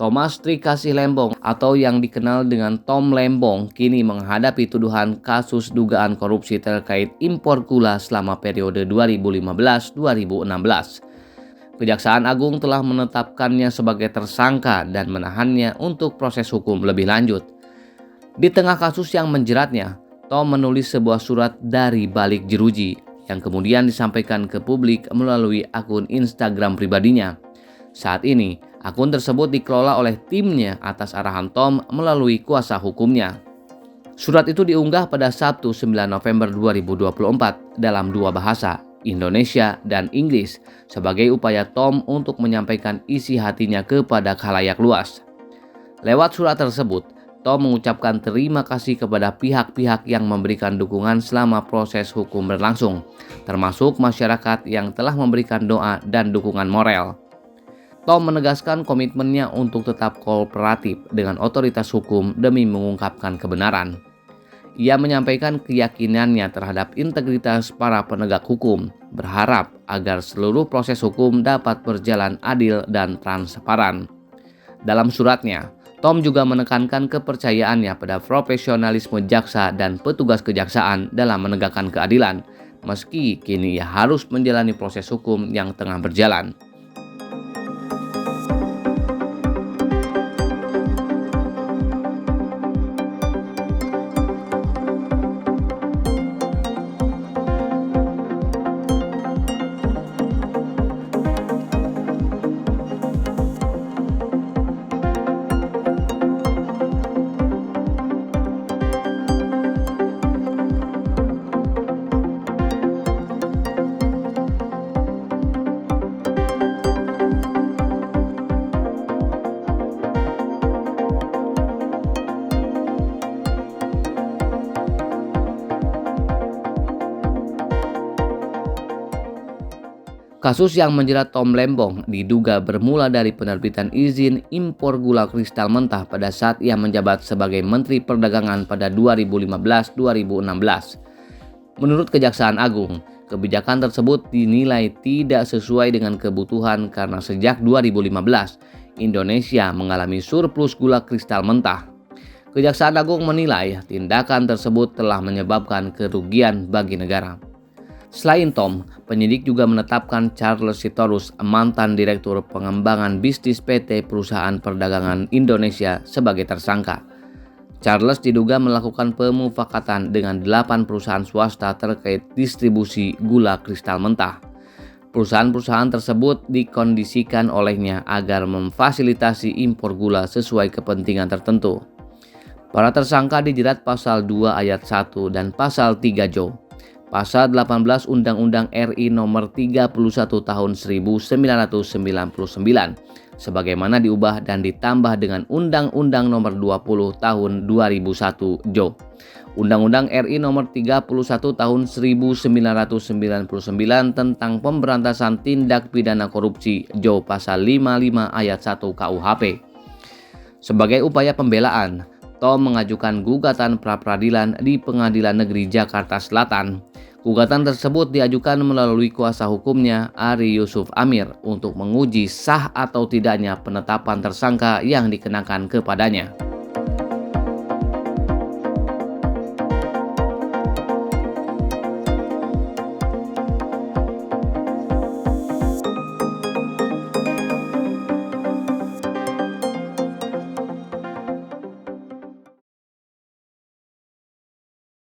Thomas Trikasih Lembong atau yang dikenal dengan Tom Lembong kini menghadapi tuduhan kasus dugaan korupsi terkait impor gula selama periode 2015-2016. Kejaksaan Agung telah menetapkannya sebagai tersangka dan menahannya untuk proses hukum lebih lanjut. Di tengah kasus yang menjeratnya, Tom menulis sebuah surat dari balik jeruji yang kemudian disampaikan ke publik melalui akun Instagram pribadinya. Saat ini, akun tersebut dikelola oleh timnya atas arahan Tom melalui kuasa hukumnya. Surat itu diunggah pada Sabtu 9 November 2024 dalam dua bahasa, Indonesia dan Inggris, sebagai upaya Tom untuk menyampaikan isi hatinya kepada khalayak luas. Lewat surat tersebut, Tom mengucapkan terima kasih kepada pihak-pihak yang memberikan dukungan selama proses hukum berlangsung, termasuk masyarakat yang telah memberikan doa dan dukungan moral. Tom menegaskan komitmennya untuk tetap kooperatif dengan otoritas hukum demi mengungkapkan kebenaran. Ia menyampaikan keyakinannya terhadap integritas para penegak hukum, berharap agar seluruh proses hukum dapat berjalan adil dan transparan. Dalam suratnya, Tom juga menekankan kepercayaannya pada profesionalisme jaksa dan petugas kejaksaan dalam menegakkan keadilan, meski kini ia harus menjalani proses hukum yang tengah berjalan. Kasus yang menjerat Tom Lembong diduga bermula dari penerbitan izin impor gula kristal mentah pada saat ia menjabat sebagai Menteri Perdagangan pada 2015-2016. Menurut Kejaksaan Agung, kebijakan tersebut dinilai tidak sesuai dengan kebutuhan karena sejak 2015, Indonesia mengalami surplus gula kristal mentah. Kejaksaan Agung menilai tindakan tersebut telah menyebabkan kerugian bagi negara. Selain Tom, penyidik juga menetapkan Charles Sitorus, mantan Direktur Pengembangan Bisnis PT Perusahaan Perdagangan Indonesia sebagai tersangka. Charles diduga melakukan pemufakatan dengan 8 perusahaan swasta terkait distribusi gula kristal mentah. Perusahaan-perusahaan tersebut dikondisikan olehnya agar memfasilitasi impor gula sesuai kepentingan tertentu. Para tersangka dijerat pasal 2 ayat 1 dan pasal 3 Jo. Pasal 18 Undang-Undang RI Nomor 31 Tahun 1999 sebagaimana diubah dan ditambah dengan Undang-Undang Nomor 20 Tahun 2001 Jo. Undang-Undang RI Nomor 31 Tahun 1999 tentang Pemberantasan Tindak Pidana Korupsi Jo Pasal 55 Ayat 1 KUHP. Sebagai upaya pembelaan, Tom mengajukan gugatan pra-peradilan di Pengadilan Negeri Jakarta Selatan. Gugatan tersebut diajukan melalui kuasa hukumnya Ari Yusuf Amir untuk menguji sah atau tidaknya penetapan tersangka yang dikenakan kepadanya.